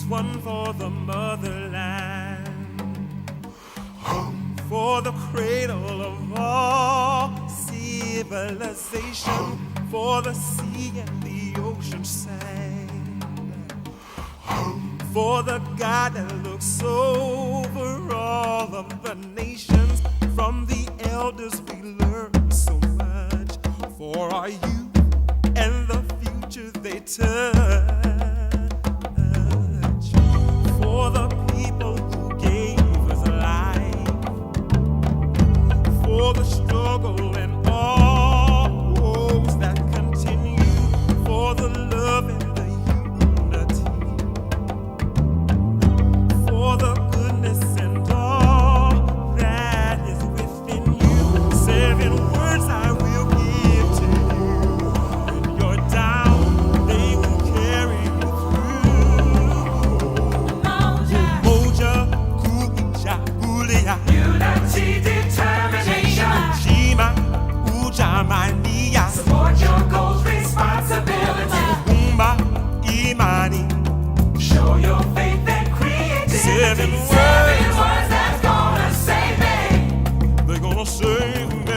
This one for the motherland, for the cradle of all civilization, for the sea and the ocean sand, for the God that looks over all of the nations. From the elders we learn so much, for our youth and the future they touch. For the people who gave us life, for the struggle and all woes that continue, for the love and the unity, for the goodness and all that is within you. 7 words I will give to you. When you're down, they will carry you unity, determination. Shima, Ujamania. Support your goals, responsibility. Umba, Imani. Show your faith and creativity. 7 words that's gonna save me. They're gonna save me.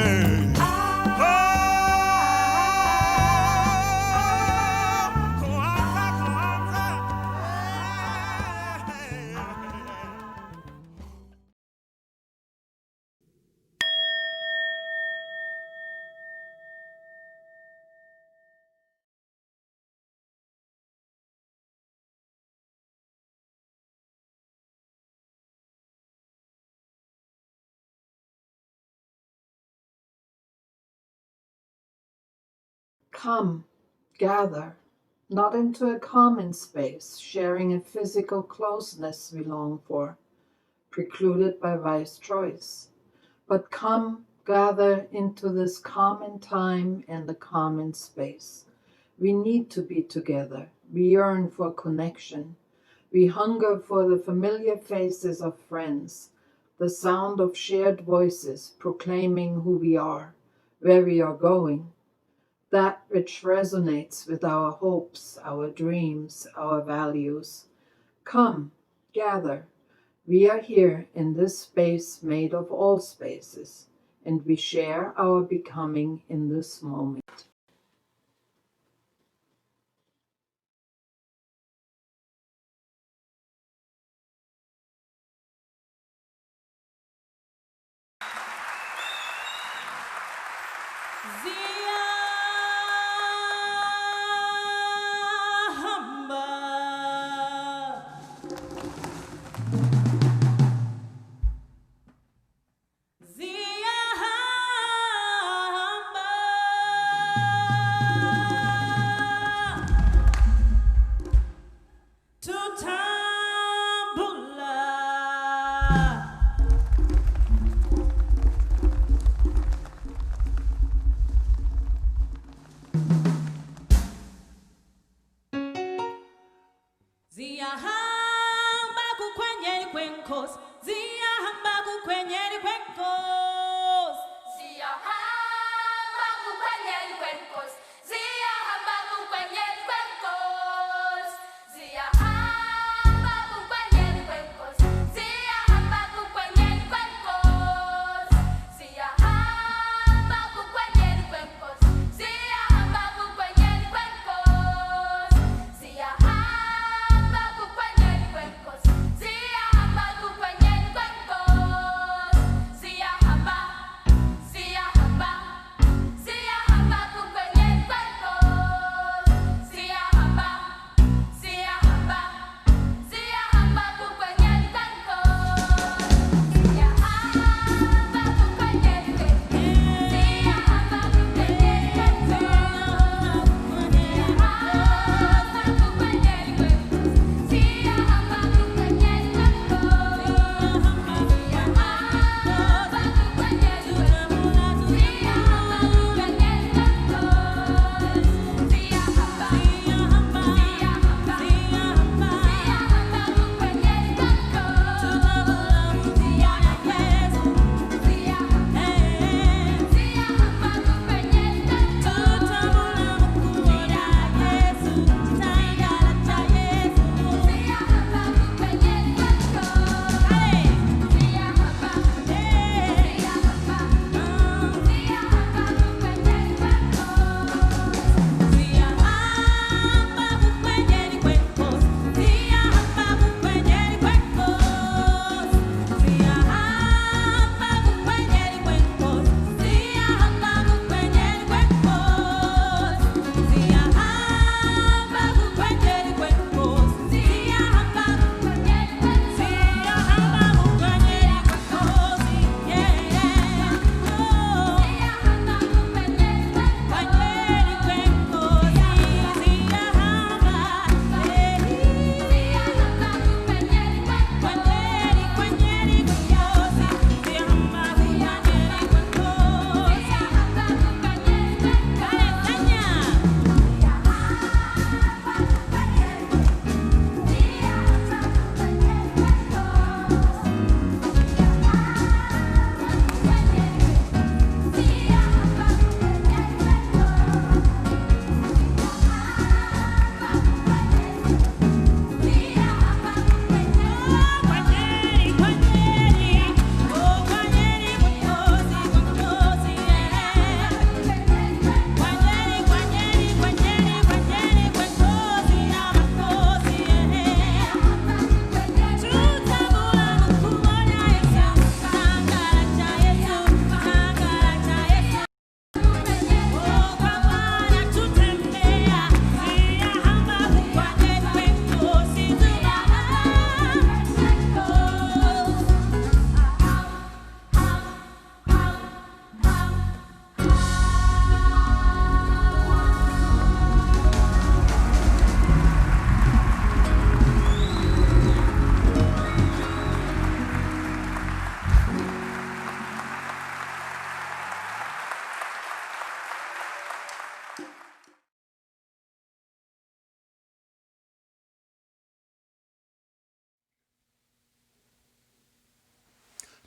Come, gather, not into a common space, sharing a physical closeness we long for, precluded by wise choice, but come, gather into this common time and the common space. We need to be together. We yearn for connection. We hunger for the familiar faces of friends, the sound of shared voices proclaiming who we are, where we are going, that which resonates with our hopes, our dreams, our values. Come, gather. We are here in this space made of all spaces, and we share our becoming in this moment. Zia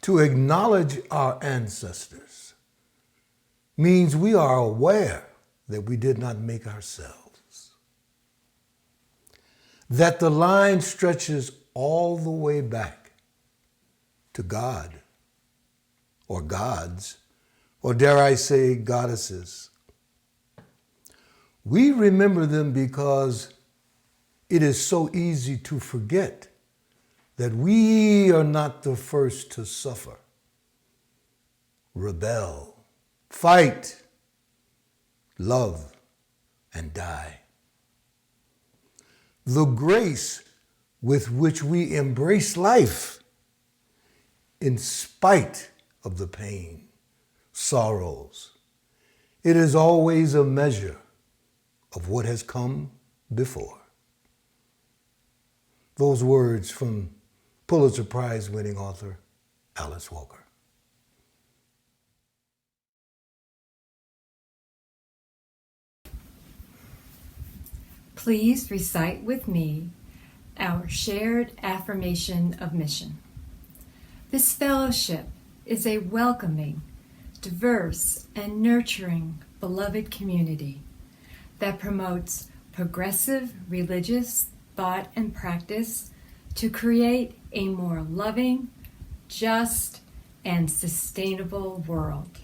To acknowledge our ancestors means we are aware that we did not make ourselves, that the line stretches all the way back to God, or gods, or dare I say goddesses. We remember them because it is so easy to forget that we are not the first to suffer, rebel, fight, love, and die. The grace with which we embrace life in spite of the pain, sorrows, it is always a measure of what has come before. Those words from Pulitzer Prize-winning author Alice Walker. Please recite with me our shared affirmation of mission. This fellowship is a welcoming, diverse, and nurturing beloved community that promotes progressive religious thought and practice to create a more loving, just, and sustainable world.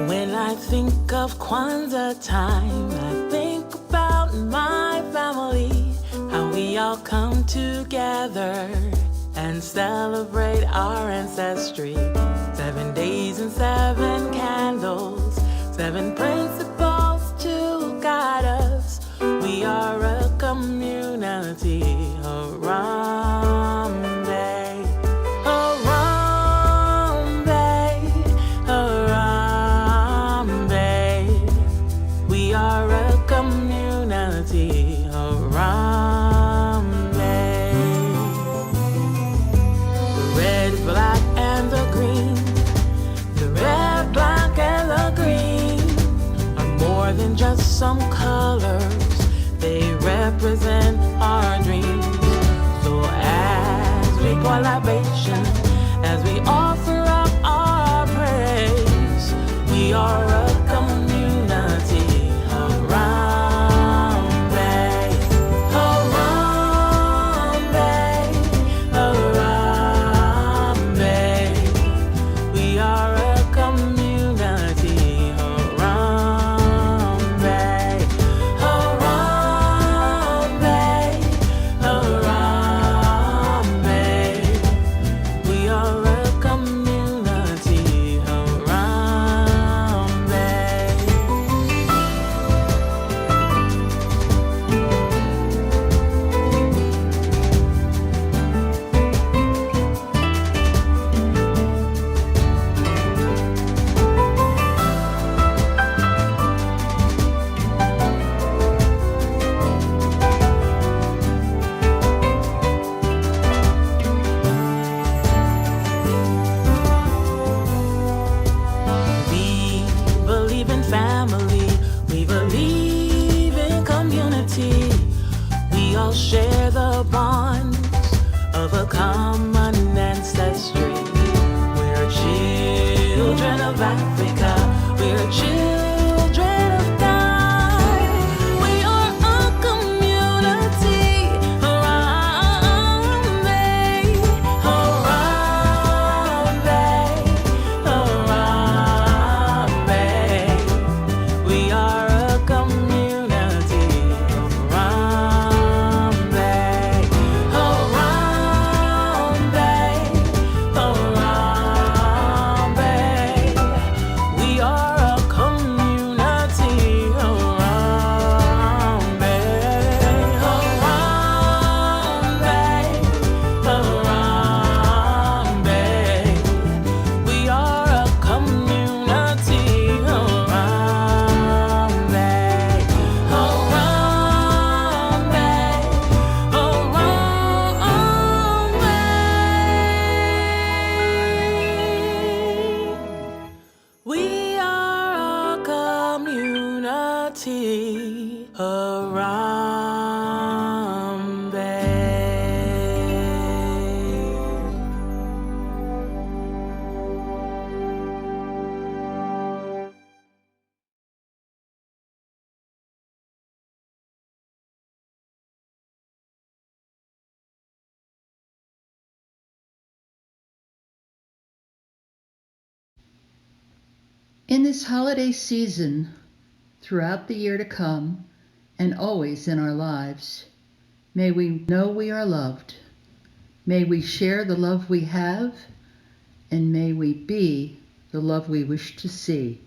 When I think of Kwanzaa time, I think about my family, how we all come together and celebrate our ancestry. 7 days and 7 candles, 7 principles to guide us. We are a community, some colors, they represent our dreams. So as we pour libation, as we offer up our praise, we are a community around Bay, around Bay, around Bay. We are a community around Bay, around Bay, around Bay. We are a community around Bay. We believe in family, we believe in community. We all share the bonds of a common ancestry. We're children of Africa, we're children of God. We are a community around Bay, around Bay, around Bay. We are a community around Bay, unity, Harambe. In this holiday season, throughout the year to come, and always in our lives, may we know we are loved. May we share the love we have, and may we be the love we wish to see.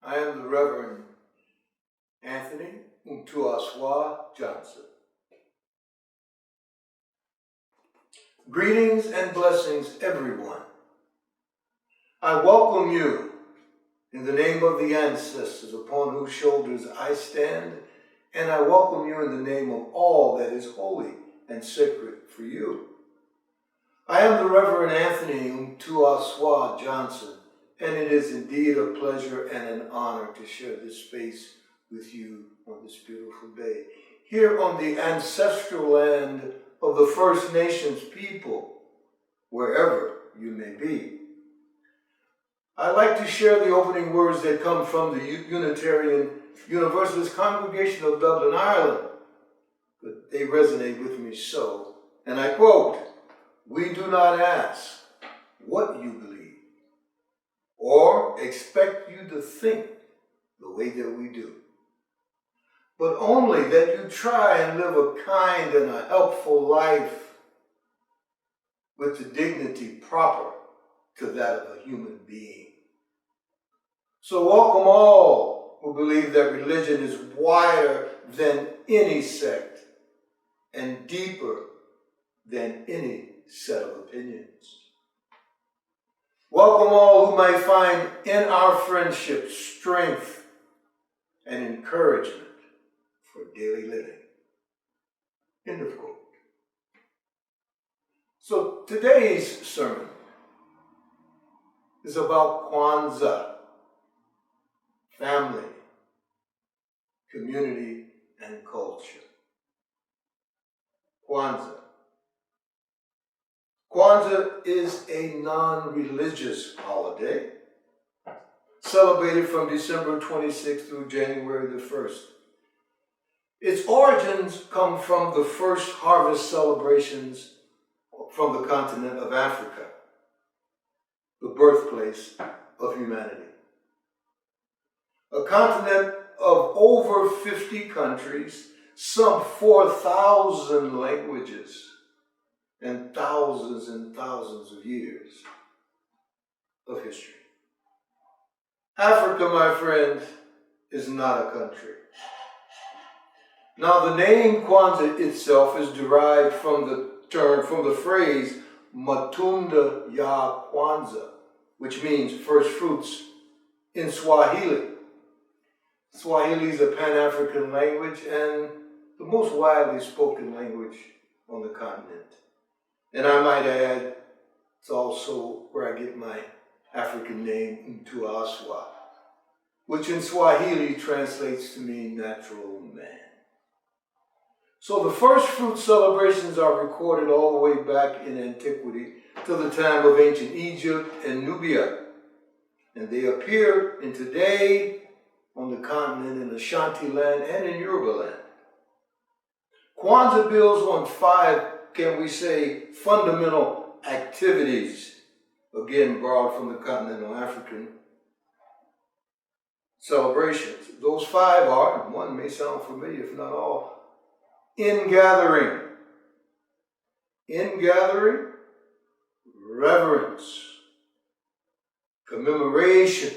I am the Reverend Anthony Mtuaswa Johnson. Greetings and blessings, everyone. I welcome you in the name of the ancestors upon whose shoulders I stand, and I welcome you in the name of all that is holy and sacred for you. I am the Reverend Anthony Mtuaswa Johnson, and it is indeed a pleasure and an honor to share this space with you on this beautiful day, here on the ancestral land of the First Nations people, wherever you may be. I'd like to share the opening words that come from the Unitarian Universalist congregation of Dublin, Ireland, but they resonate with me so, and I quote, "We do not ask what you believe, or expect you to think the way that we do, but only that you try and live a kind and a helpful life with the dignity proper to that of a human being." So welcome all who believe that religion is wider than any sect and deeper than any set of opinions. Welcome all who may find in our friendship strength and encouragement for daily living. End of quote. So today's sermon is about Kwanzaa, family, community, and culture. Kwanzaa. Kwanzaa is a non-religious holiday celebrated from December 26th through January the 1st. Its origins come from the first harvest celebrations from the continent of Africa, the birthplace of humanity. A continent of over 50 countries, some 4,000 languages, and thousands of years of history. Africa, my friend, is not a country. Now, the name Kwanzaa itself is derived from the phrase Matunda ya Kwanzaa, which means first fruits in Swahili. Swahili is a Pan-African language and the most widely spoken language on the continent. And I might add, it's also where I get my African name, Mtuaswa, which in Swahili translates to mean natural man. So the first fruit celebrations are recorded all the way back in antiquity to the time of ancient Egypt and Nubia. And they appear in today on the continent in Ashanti land and in Yoruba land. Kwanzaa builds on 5, can we say, fundamental activities, again borrowed from the continental African celebrations. Those 5 are, and one may sound familiar if not all, ingathering, reverence, commemoration,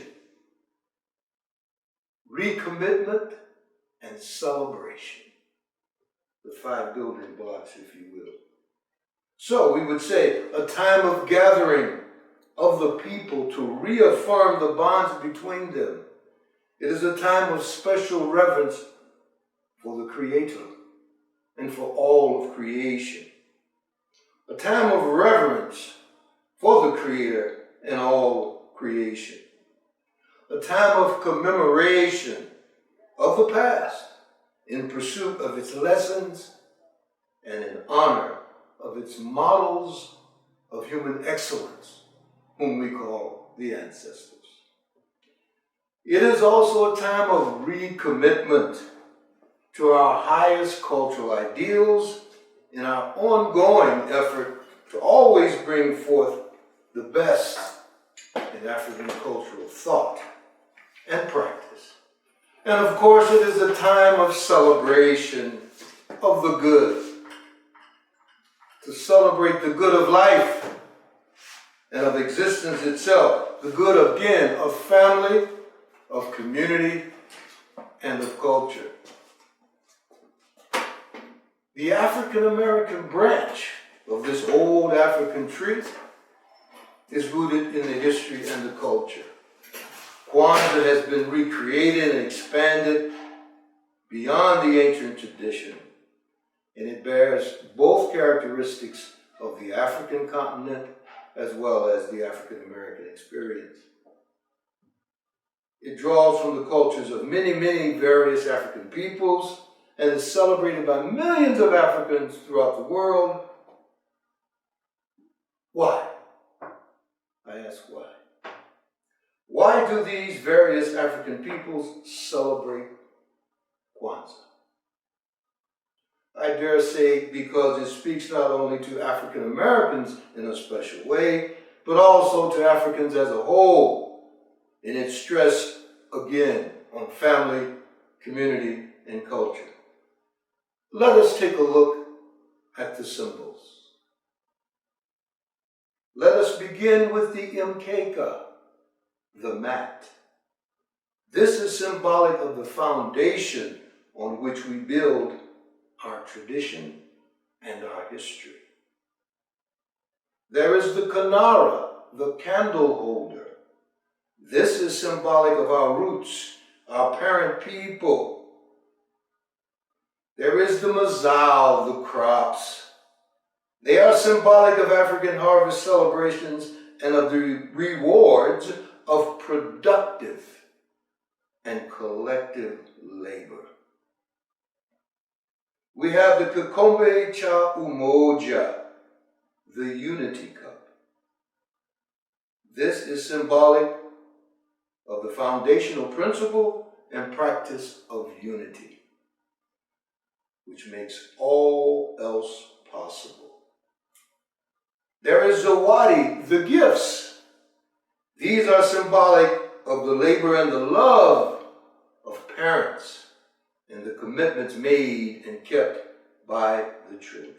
recommitment, and celebration. The 5 building blocks, if you will. So we would say a time of gathering of the people to reaffirm the bonds between them. It is a time of special reverence for the Creator and for all of creation. A time of reverence for the Creator and all creation. A time of commemoration of the past in pursuit of its lessons and in honor of its models of human excellence, whom we call the ancestors. It is also a time of recommitment to our highest cultural ideals in our ongoing effort to always bring forth the best in African cultural thought and practice. And of course, it is a time of celebration of the good, to celebrate the good of life and of existence itself, the good, again, of family, of community, and of culture. The African-American branch of this old African tree is rooted in the history and the culture. Kwanzaa has been recreated and expanded beyond the ancient tradition, and it bears both characteristics of the African continent as well as the African-American experience. It draws from the cultures of many, many various African peoples and is celebrated by millions of Africans throughout the world. Why? I ask why. Why do these various African peoples celebrate Kwanzaa? I dare say because it speaks not only to African Americans in a special way, but also to Africans as a whole, in its stress, again, on family, community, and culture. Let us take a look at the symbols. Let us begin with the mkeka, the mat. This is symbolic of the foundation on which we build our tradition and our history. There is the kanara, the candle holder. This is symbolic of our roots, our parent people. There is the mazal, the crops. They are symbolic of African harvest celebrations and of the rewards of productive and collective labor. We have the kikombe cha umoja, the unity cup. This is symbolic of the foundational principle and practice of unity, which makes all else possible. There is zawadi, the gifts. These are symbolic of the labor and the love of parents and the commitments made and kept by the children.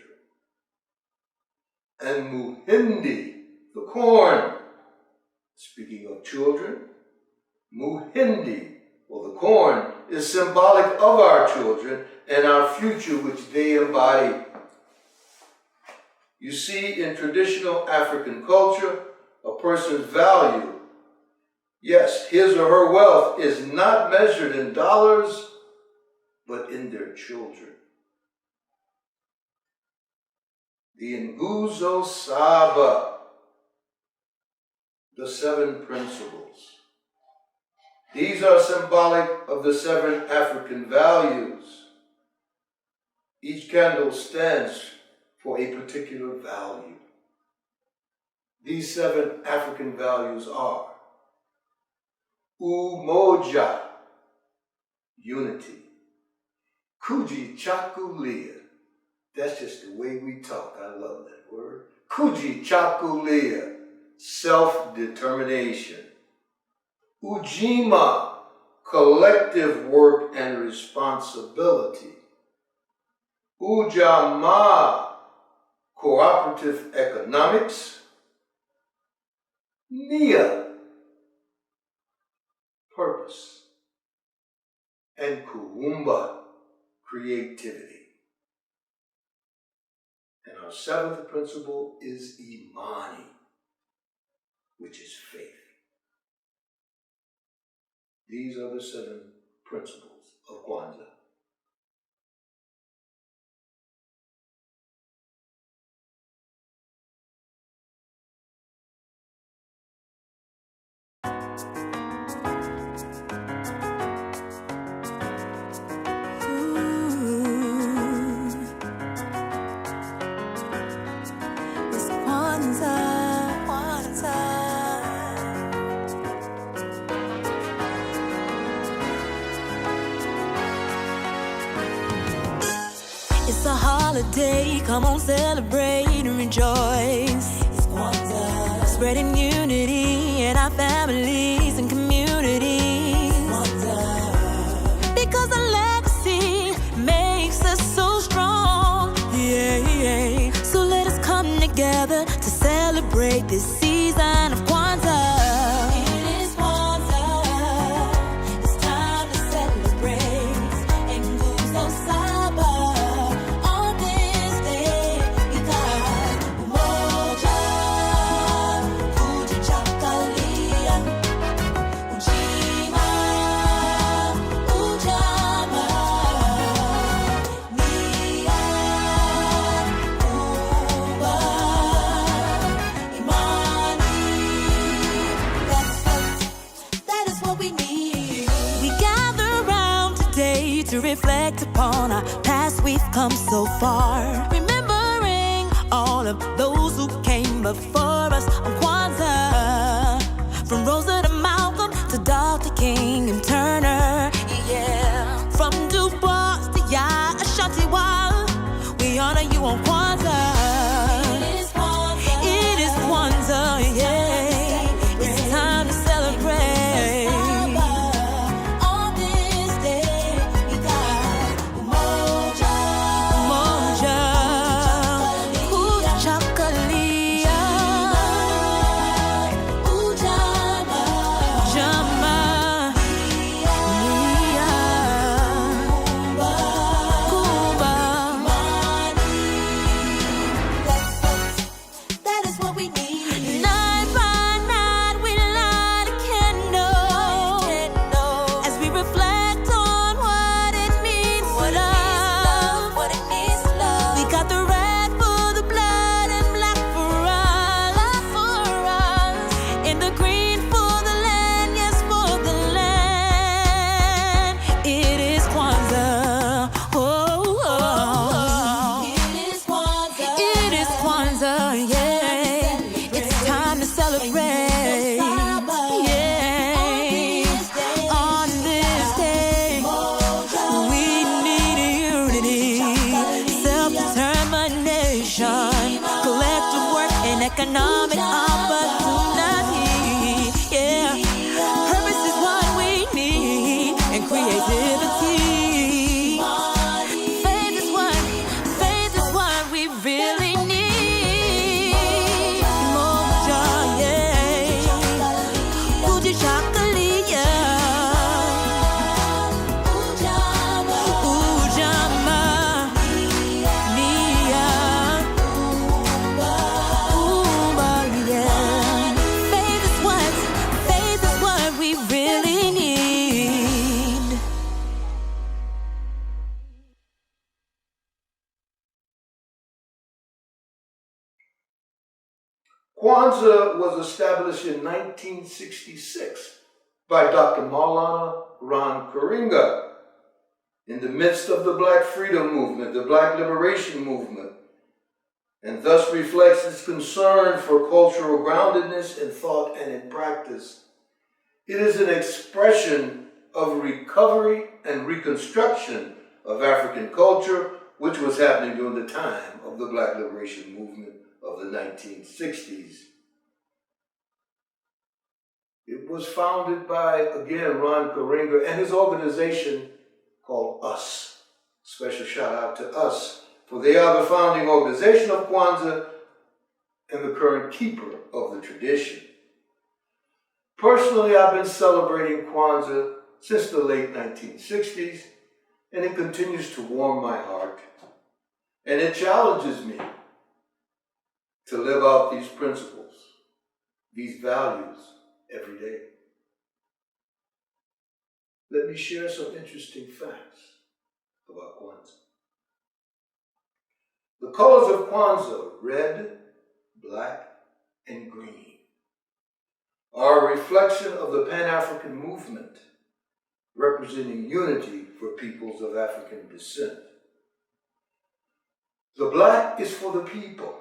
And muhindi, the corn. Speaking of children, muhindi, or the corn, is symbolic of our children and our future which they embody. You see, in traditional African culture, a person's value, yes, his or her wealth, is not measured in dollars, but in their children. The Nguzo Saba, the 7 principles. These are symbolic of the 7 African values. Each candle stands for a particular value. These 7 African values are umoja, unity. Kuji chakulia, that's just the way we talk. I love that word. Kuji chakulia, self-determination. Ujima, collective work and responsibility. Ujamaa, cooperative economics. Nia, purpose. and Kuumba, creativity. And our seventh principle is Imani, which is faith. These are the 7 principles of Kwanzaa. It's Kwanzaa, Kwanzaa. It's a holiday, come on, celebrate and rejoice. It's Kwanzaa. Spreading unity in our families and communities. Kwanzaa. Because our legacy makes us so strong. Yeah. So let us come together to celebrate this season of Kwanzaa. It is Kwanzaa. It's time to celebrate and nguzo saba. On this day, because umoja, kujichagulia, ujima, ujama, nia, kuumba, imani. That is what we need. We gather around today to reflect upon our past. We've come so far, remembering all of those who came before us on Kwanzaa. From Rosa to Malcolm to Dr. King and Turner, yeah. From Du Bois to Ashanti Wall, we honor you on Kwanzaa. It is Kwanzaa. It is Kwanzaa, yeah. It's time to celebrate. On this day, because umoja, kujichagulia, ujama, nia, kuumba, imani. That is what we need. Night by night we light a candle as we reflect on what it means to love. What it means to love. We got the red for the blood and black for us, and the green for the land, yes, for the land. It is Kwanzaa. It is Kwanzaa. It is Kwanzaa, yeah. It's time to celebrate. Yeah. On this day, we need unity, self-determination, collective work, and economic opportunity. Yeah. Purpose is what we need, and creativity. Faith is what we really need. Moja, yeah. Kujichagulia, ujama, nia, kuumba, yeah. Faith is what we really need. Kwanzaa was established in 1966 by Dr. Maulana Ram Karinga in the midst of the Black Freedom Movement, the Black Liberation Movement, and thus reflects its concern for cultural groundedness in thought and in practice. It is an expression of recovery and reconstruction of African culture, which was happening during the time of the Black Liberation Movement of the 1960s. It was founded by, again, Ron Karinga and his organization called US. Special shout out to US, for they are the founding organization of Kwanzaa and the current keeper of the tradition. Personally, I've been celebrating Kwanzaa since the late 1960s, and it continues to warm my heart. And it challenges me to live out these principles, these values every day. Let me share some interesting facts about Kwanzaa. The colors of Kwanzaa, red, black, and green, are a reflection of the Pan-African movement, representing unity for peoples of African descent. The black is for the people,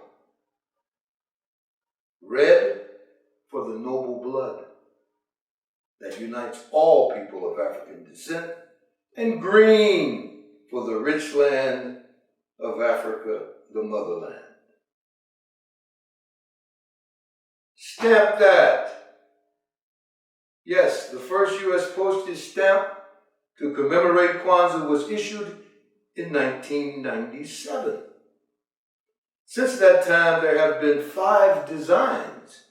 red for the noble blood that unites all people of African descent, and green for the rich land of Africa, the motherland. Stamp that. Yes, the first U.S. postage stamp to commemorate Kwanzaa was issued in 1997. Since that time, there have been 5 designs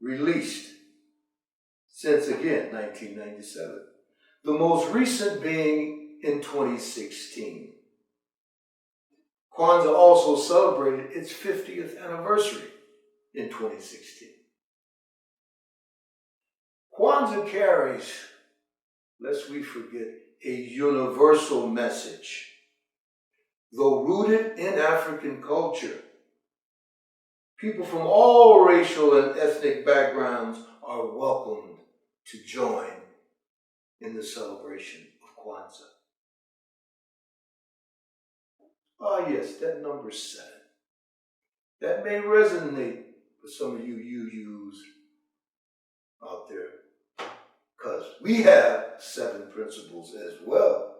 released since, again, 1997. The most recent being in 2016. Kwanzaa also celebrated its 50th anniversary in 2016. Kwanzaa carries, lest we forget, a universal message. Though rooted in African culture, people from all racial and ethnic backgrounds are welcomed to join in the celebration of Kwanzaa. Ah, yes, that number 7. That may resonate with some of you UUs out there, because we have 7 principles as well.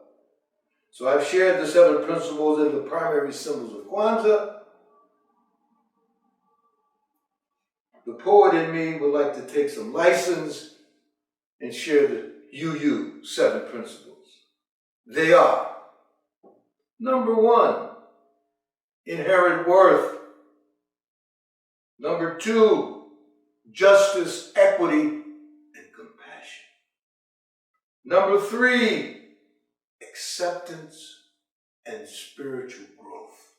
So I've shared the 7 principles and the primary symbols of Kwanzaa. The poet in me would like to take some license and share the UU 7 principles. They are: number 1, inherent worth. Number 2, justice, equity, and compassion. Number 3, acceptance and spiritual growth.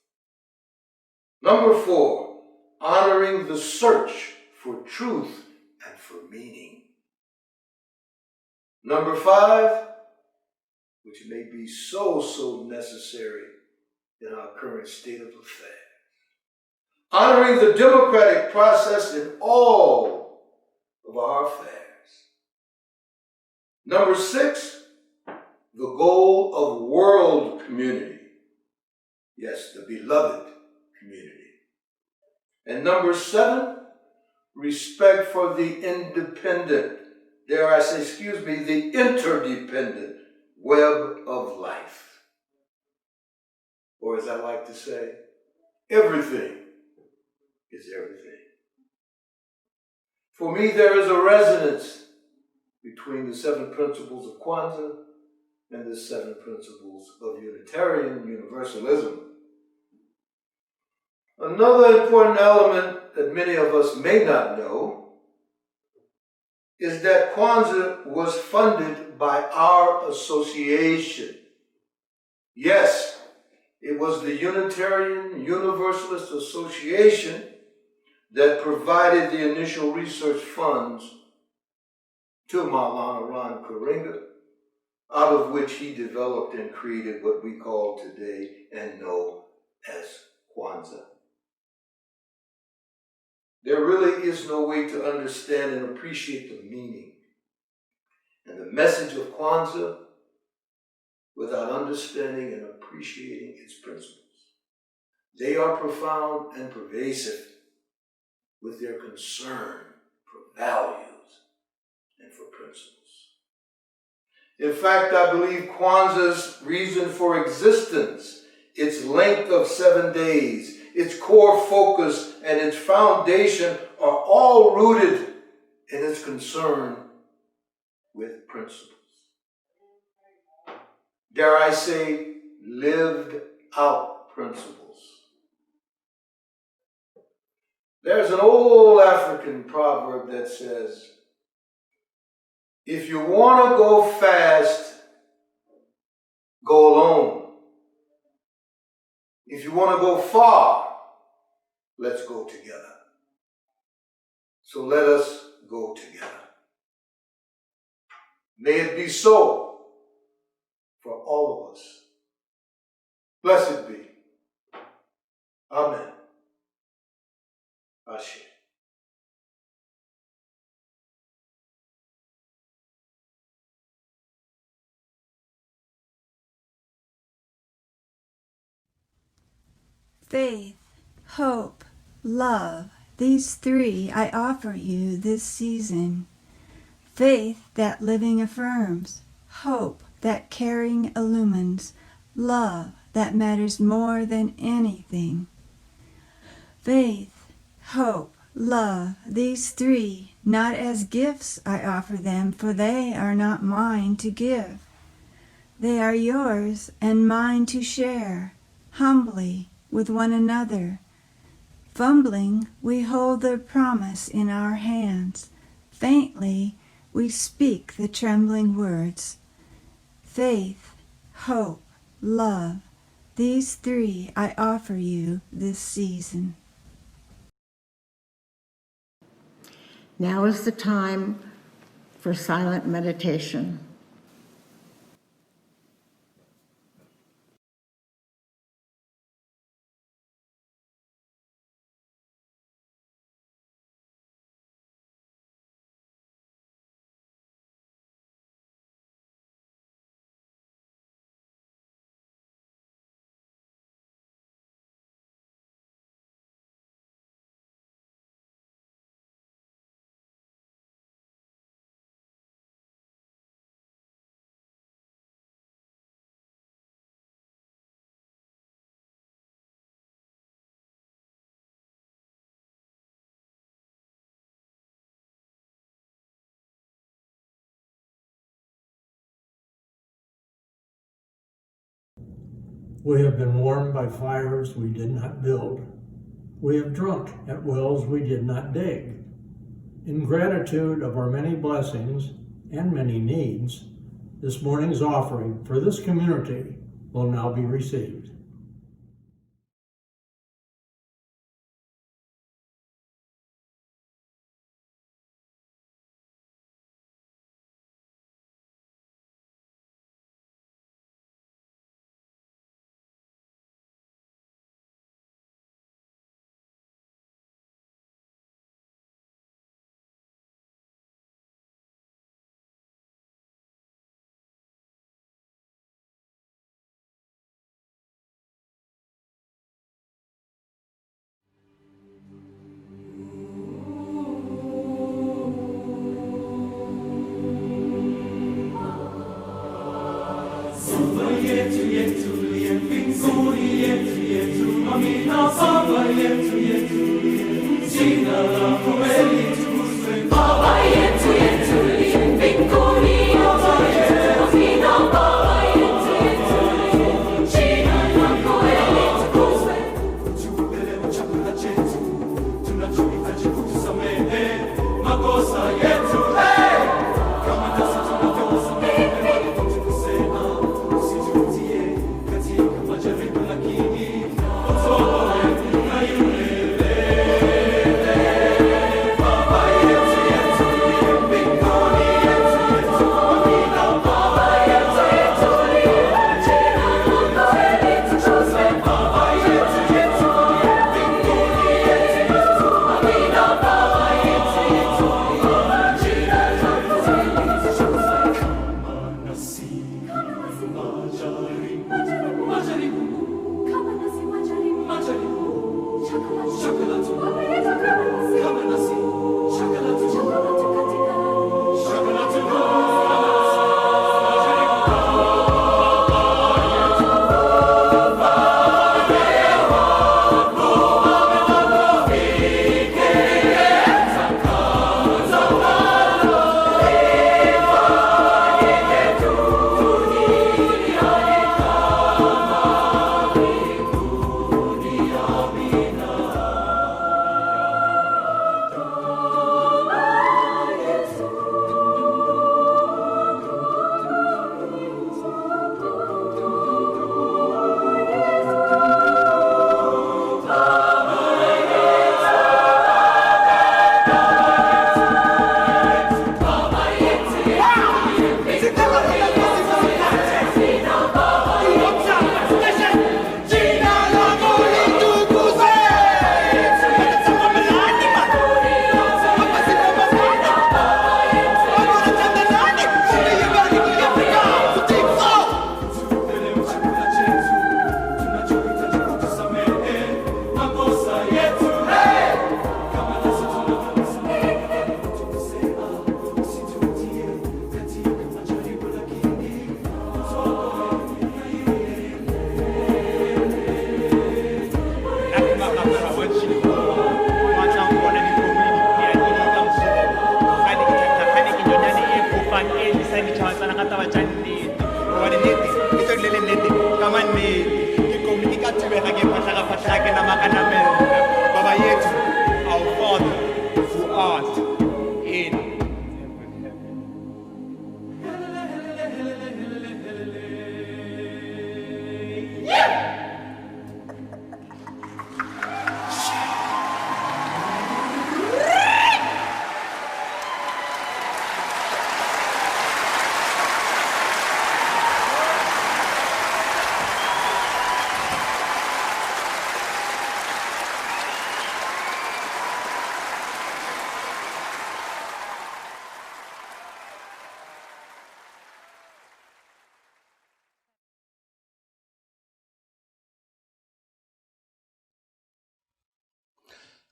Number 4, honoring the search for truth and for meaning. Number 5, which may be so necessary in our current state of affairs, honoring the democratic process in all of our affairs. Number 6, the goal of world community. Yes, the beloved community. And number 7, respect for the independent, dare I say, the interdependent web of life. Or as I like to say, everything is everything. For me, there is a resonance between the 7 principles of Kwanzaa and the 7 principles of Unitarian Universalism. Another important element that many of us may not know is that Kwanzaa was funded by our association. Yes, it was the Unitarian Universalist Association that provided the initial research funds to Maulana Ron Karenga, out of which he developed and created what we call today and know as Kwanzaa. There really is no way to understand and appreciate the meaning and the message of Kwanzaa without understanding and appreciating its principles. They are profound and pervasive with their concern for values and for principles. In fact, I believe Kwanzaa's reason for existence, its length of 7 days, its core focus, and its foundation are all rooted in its concern with principles. Dare I say, lived out principles. There's an old African proverb that says, If you want to go fast, go alone. If you want to go far, let's go together. So let us go together. May it be so for all of us. Blessed be. Amen. Asht. Faith, hope, love, these three I offer you this season. Faith that living affirms, hope that caring illumines, love that matters more than anything. Faith, hope, love, these three, not as gifts I offer them, for they are not mine to give. They are yours and mine to share, humbly, with one another. Fumbling, we hold their promise in our hands. Faintly, we speak the trembling words. Faith, hope, love, these three I offer you this season. Now is the time for silent meditation. We have been warmed by fires we did not build. We have drunk at wells we did not dig. In gratitude of our many blessings and many needs, this morning's offering for this community will now be received. Baba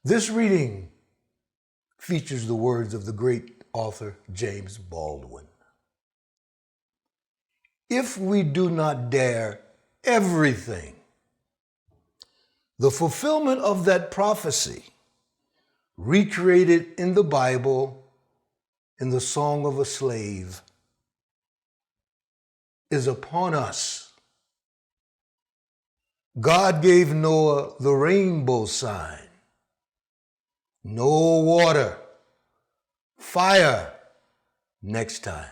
This reading features the words of the great author James Baldwin. If we do not dare everything, the fulfillment of that prophecy recreated in the Bible in the Song of a Slave is upon us. God gave Noah the rainbow sign. No water, fire next time.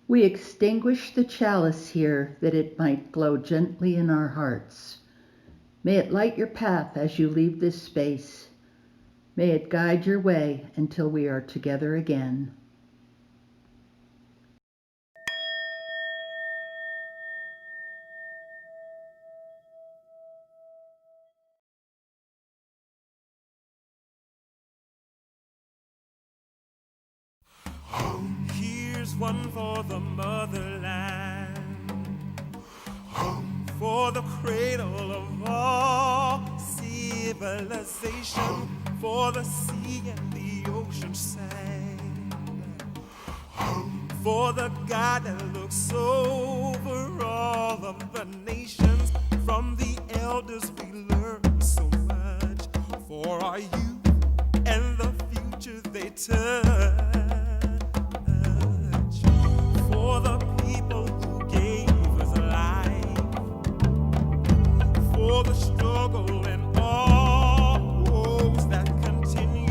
We extinguish the chalice here that it might glow gently in our hearts. May it light your path as you leave this space. May it guide your way until we are together again. Here's one for the motherland, for the cradle of all civilization, for the sea and the ocean sand, for the God that looks over all of the nations. From the elders we learn so much, for our youth and the future they touch. For the people who gave us life, for the struggle and all woes that continue,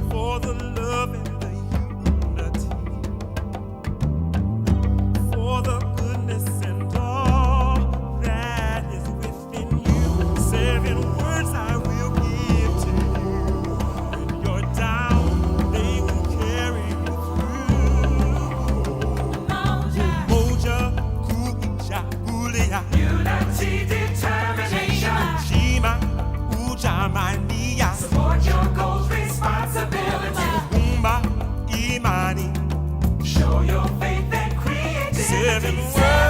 for the love and the unity, for the goodness and all that is within you. 7 words I will give to you. When you're down, they will carry you through. Moja, kuja, kulia. Unity, determination. Shima, uja, mania. Support your goals, responsibility. Umba, imani. Show your faith and creativity. 7 words.